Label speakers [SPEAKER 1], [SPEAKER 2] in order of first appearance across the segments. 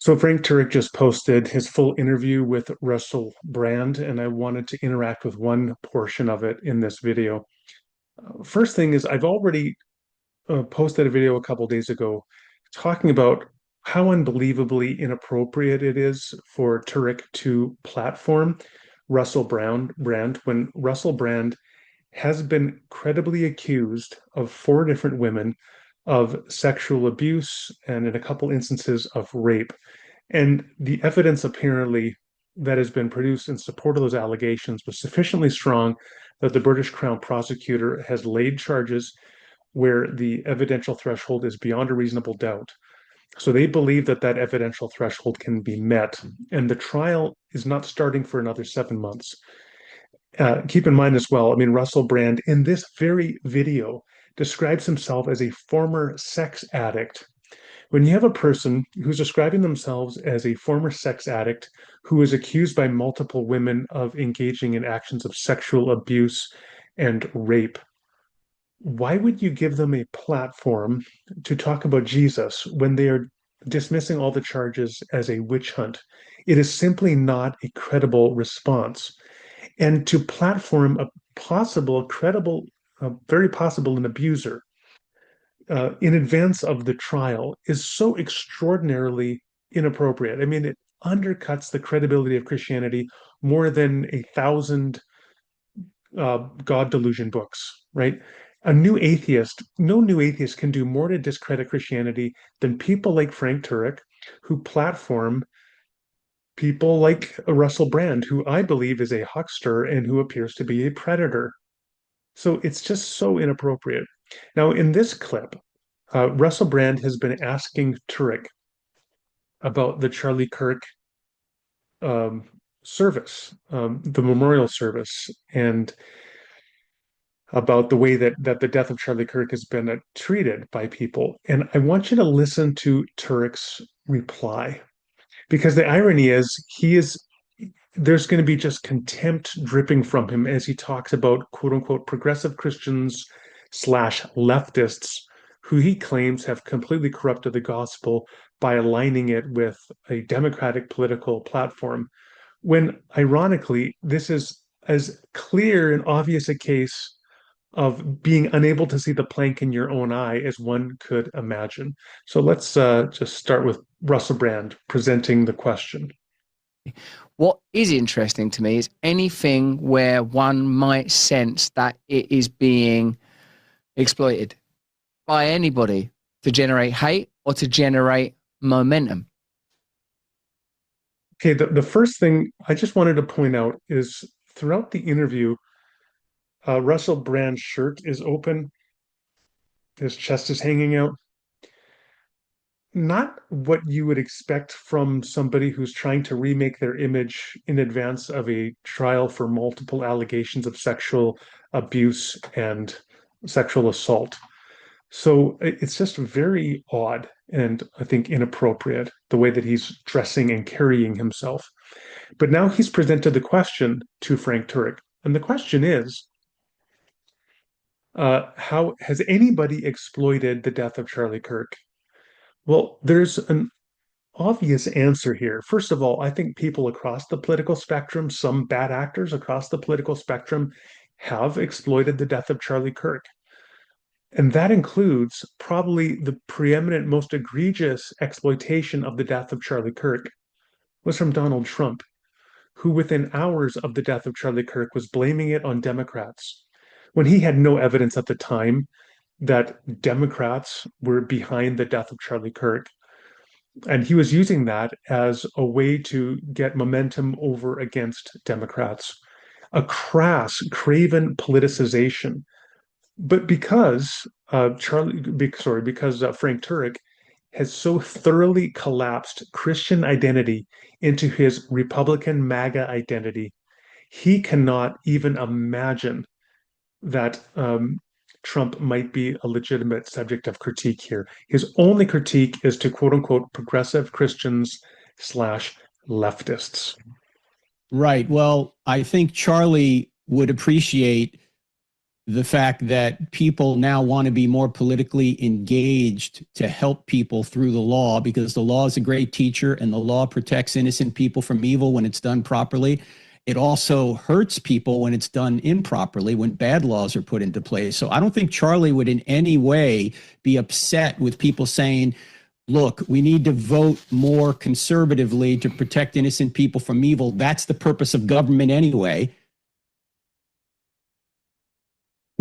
[SPEAKER 1] So Frank Turek just posted his full interview with Russell Brand, and I wanted to interact with one portion of it in this video. First thing is, I've already posted a video a couple days ago talking about how unbelievably inappropriate it is for Turek to platform Brand when Russell Brand has been credibly accused of four different women of sexual abuse and in a couple instances of rape. And the evidence apparently that has been produced in support of those allegations was sufficiently strong that the British Crown prosecutor has laid charges where the evidential threshold is beyond a reasonable doubt. So they believe that that evidential threshold can be met, and the trial is not starting for another 7 months. Keep in mind as well, I mean, Russell Brand in this very video describes himself as a former sex addict. When you have a person who's describing themselves as a former sex addict who is accused by multiple women of engaging in actions of sexual abuse and rape, why would you give them a platform to talk about Jesus when they are dismissing all the charges as a witch hunt? It is simply not a credible response. And to platform a possible, credible, very possible an abuser in advance of the trial is so extraordinarily inappropriate. I mean, it undercuts the credibility of Christianity more than 1,000 God delusion books, right? No new atheist can do more to discredit Christianity than people like Frank Turek, who platform people like Russell Brand, who I believe is a huckster and who appears to be a predator. So it's just so inappropriate. Now, in this clip, Russell Brand has been asking Turek about the Charlie Kirk um, service, the memorial service, and about the way that the death of Charlie Kirk has been treated by people. And I want you to listen to Turek's reply because the irony is there's going to be just contempt dripping from him as he talks about quote unquote progressive Christians slash leftists who he claims have completely corrupted the gospel by aligning it with a democratic political platform. When ironically, this is as clear and obvious a case of being unable to see the plank in your own eye as one could imagine. So let's just start with Russell Brand presenting the question.
[SPEAKER 2] What is interesting to me is anything where one might sense that it is being exploited by anybody to generate hate or to generate momentum.
[SPEAKER 1] Okay, the first thing I just wanted to point out is throughout the interview, Russell Brand's shirt is open, his chest is hanging out. Not what you would expect from somebody who's trying to remake their image in advance of a trial for multiple allegations of sexual abuse and sexual assault. So it's just very odd and I think inappropriate the way that he's dressing and carrying himself. But now he's presented the question to Frank Turek. And the question is, how has anybody exploited the death of Charlie Kirk? Well, there's an obvious answer here. First of all, I think people across the political spectrum, some bad actors across the political spectrum, have exploited the death of Charlie Kirk. And that includes probably the preeminent, most egregious exploitation of the death of Charlie Kirk was from Donald Trump, who within hours of the death of Charlie Kirk was blaming it on Democrats when he had no evidence at the time that Democrats were behind the death of Charlie Kirk. And he was using that as a way to get momentum over against Democrats. A crass, craven politicization. But because because Frank Turek has so thoroughly collapsed Christian identity into his Republican MAGA identity, he cannot even imagine that Trump might be a legitimate subject of critique here. His only critique is to quote unquote progressive Christians slash leftists.
[SPEAKER 3] Right. Well, I think Charlie would appreciate the fact that people now want to be more politically engaged to help people through the law because the law is a great teacher and the law protects innocent people from evil when it's done properly. It also hurts people when it's done improperly, when bad laws are put into place. So I don't think Charlie would in any way be upset with people saying, look, we need to vote more conservatively to protect innocent people from evil. That's the purpose of government anyway.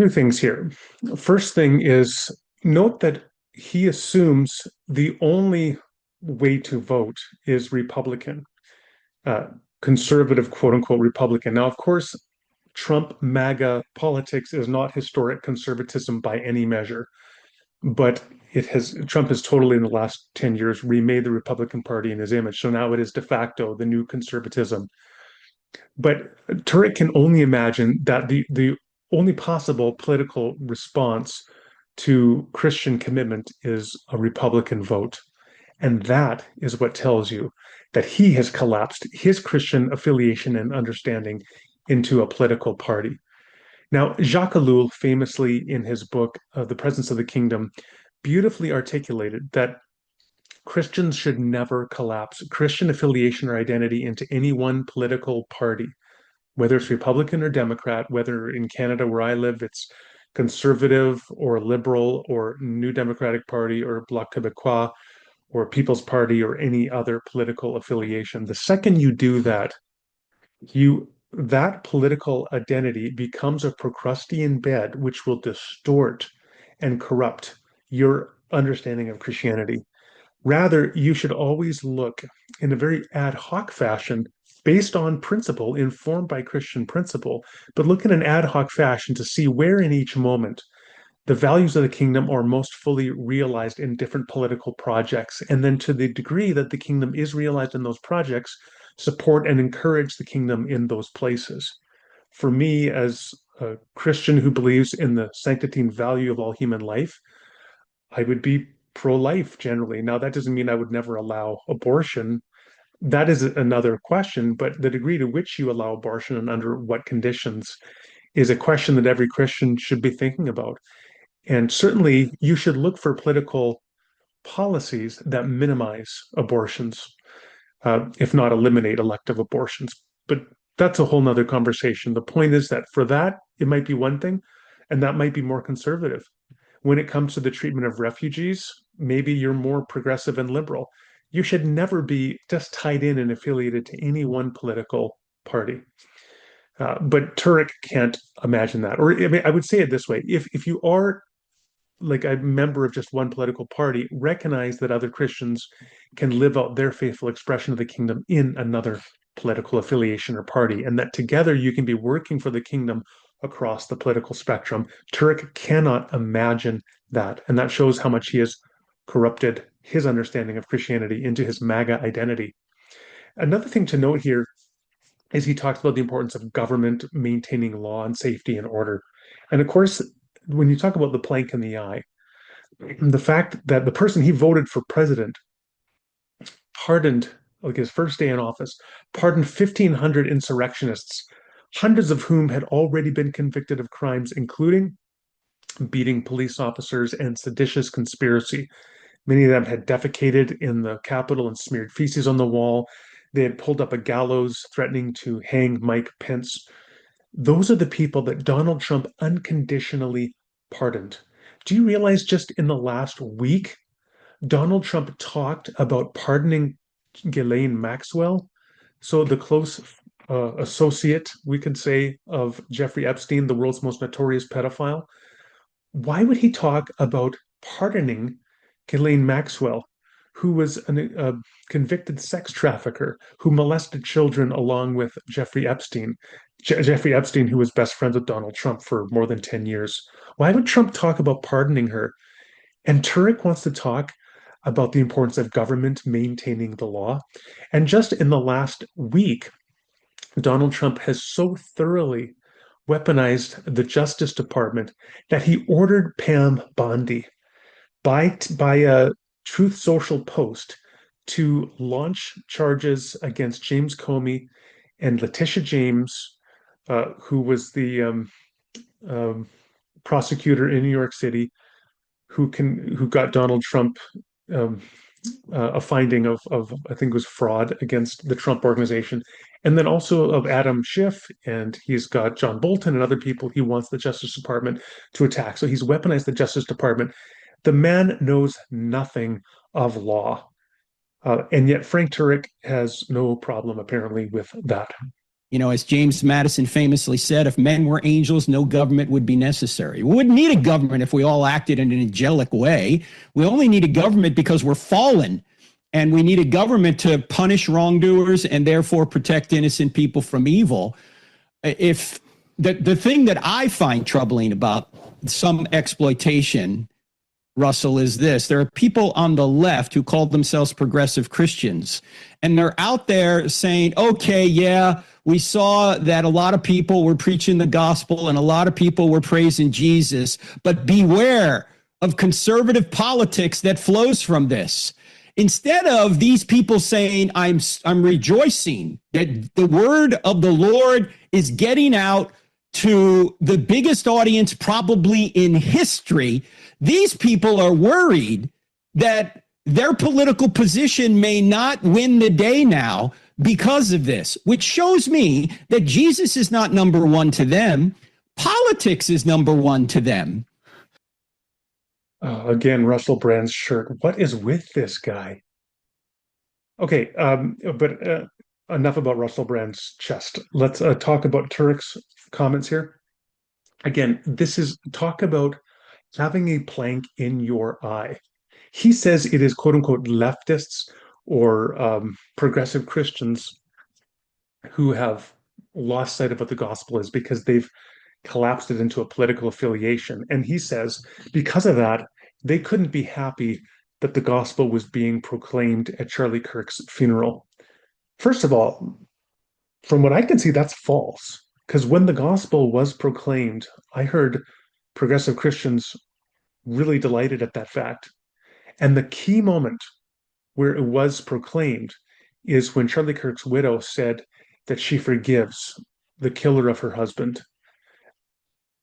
[SPEAKER 1] Two things here. First thing is note that he assumes the only way to vote is Republican, uh, conservative, quote unquote, Republican. Now, of course, Trump MAGA politics is not historic conservatism by any measure, but Trump has totally in the last 10 years remade the Republican Party in his image. So now it is de facto the new conservatism. But Turek can only imagine that the only possible political response to Christian commitment is a Republican vote. And that is what tells you that he has collapsed his Christian affiliation and understanding into a political party. Now, Jacques Ellul famously in his book, The Presence of the Kingdom, beautifully articulated that Christians should never collapse Christian affiliation or identity into any one political party, whether it's Republican or Democrat, whether in Canada where I live, it's conservative or liberal or New Democratic Party or Bloc Québécois or People's Party or any other political affiliation. The second you do that, you that political identity becomes a Procrustean bed, which will distort and corrupt your understanding of Christianity. Rather, you should always look in a very ad hoc fashion based on principle, informed by Christian principle, but look in an ad hoc fashion to see where in each moment the values of the kingdom are most fully realized in different political projects. And then to the degree that the kingdom is realized in those projects, support and encourage the kingdom in those places. For me, as a Christian who believes in the sanctity and value of all human life, I would be pro-life generally. Now, that doesn't mean I would never allow abortion. That is another question, but the degree to which you allow abortion and under what conditions is a question that every Christian should be thinking about. And certainly, you should look for political policies that minimize abortions, if not eliminate elective abortions. But that's a whole nother conversation. The point is that for that, it might be one thing, and that might be more conservative. When it comes to the treatment of refugees, maybe you're more progressive and liberal. You should never be just tied in and affiliated to any one political party. But Turek can't imagine that. Or I mean, I would say it this way: if you are like a member of just one political party, recognize that other Christians can live out their faithful expression of the kingdom in another political affiliation or party, and that together you can be working for the kingdom across the political spectrum. Turek cannot imagine that, and that shows how much he has corrupted his understanding of Christianity into his MAGA identity. Another thing to note here is he talks about the importance of government maintaining law and safety and order. And of course, when you talk about the plank in the eye, the fact that the person he voted for president pardoned, like his first day in office, pardoned 1,500 insurrectionists, hundreds of whom had already been convicted of crimes, including beating police officers and seditious conspiracy. Many of them had defecated in the Capitol and smeared feces on the wall. They had pulled up a gallows threatening to hang Mike Pence. Those are the people that Donald Trump unconditionally pardoned. Do you realize just in the last week, Donald Trump talked about pardoning Ghislaine Maxwell? So the close associate, we could say, of Jeffrey Epstein, the world's most notorious pedophile. Why would he talk about pardoning Ghislaine Maxwell, who was a convicted sex trafficker who molested children along with Jeffrey Epstein? Jeffrey Epstein, who was best friends with Donald Trump for more than 10 years. Why would Trump talk about pardoning her? And Turek wants to talk about the importance of government maintaining the law. And just in the last week, Donald Trump has so thoroughly weaponized the Justice Department that he ordered Pam Bondi by a Truth Social post to launch charges against James Comey and Letitia James, who was the prosecutor in New York City who got Donald Trump um, a finding of I think it was fraud against the Trump organization, and then also of Adam Schiff, and he's got John Bolton and other people he wants the Justice Department to attack. So he's weaponized the Justice Department. The man knows nothing of law, and yet Frank Turek has no problem apparently with that.
[SPEAKER 3] You know, as James Madison famously said, if men were angels, no government would be necessary. We wouldn't need a government if we all acted in an angelic way. We only need a government because we're fallen. And we need a government to punish wrongdoers and therefore protect innocent people from evil. If the thing that I find troubling about some exploitation, Russell, is this: there are people on the left who call themselves progressive Christians, and they're out there saying, okay, yeah, we saw that a lot of people were preaching the gospel and a lot of people were praising Jesus, but beware of conservative politics that flows from this. Instead of these people saying, I'm rejoicing that the word of the Lord is getting out to the biggest audience probably in history, these people are worried that their political position may not win the day now because of this, which shows me that Jesus is not number one to them. Politics is number one to them.
[SPEAKER 1] Again, Russell Brand's shirt. What is with this guy? Okay, but enough about Russell Brand's chest. Let's talk about Turek's comments here. Again, this is talk about having a plank in your eye. He says it is quote unquote leftists or progressive Christians who have lost sight of what the gospel is because they've collapsed it into a political affiliation. And he says because of that, they couldn't be happy that the gospel was being proclaimed at Charlie Kirk's funeral. First of all, from what I can see, that's false. Because when the gospel was proclaimed, I heard progressive Christians really delighted at that fact. And the key moment where it was proclaimed is when Charlie Kirk's widow said that she forgives the killer of her husband.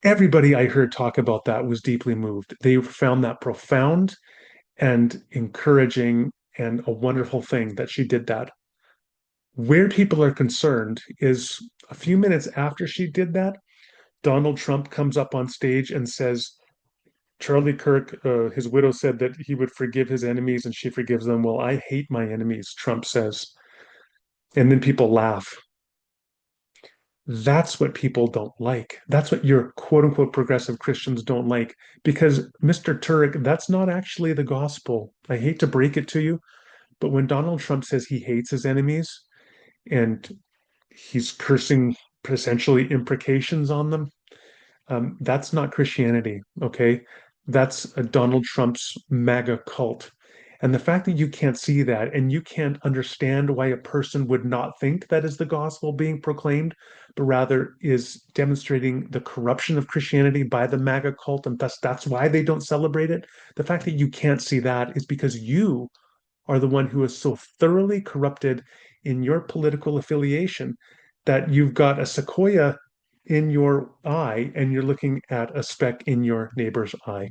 [SPEAKER 1] Everybody I heard talk about that was deeply moved. They found that profound and encouraging and a wonderful thing that she did that. Where people are concerned is a few minutes after she did that, Donald Trump comes up on stage and says, Charlie Kirk, his widow said that he would forgive his enemies and she forgives them. Well, I hate my enemies, Trump says. And then people laugh. That's what people don't like. That's what your quote unquote progressive Christians don't like. Because Mr. Turek, that's not actually the gospel. I hate to break it to you, but when Donald Trump says he hates his enemies and he's cursing essentially imprecations on them, that's not Christianity, okay? That's a Donald Trump's MAGA cult. And the fact that you can't see that and you can't understand why a person would not think that is the gospel being proclaimed, but rather is demonstrating the corruption of Christianity by the MAGA cult, and thus that's why they don't celebrate it. The fact that you can't see that is because you are the one who is so thoroughly corrupted in your political affiliation that you've got a sequoia in your eye and you're looking at a speck in your neighbor's eye.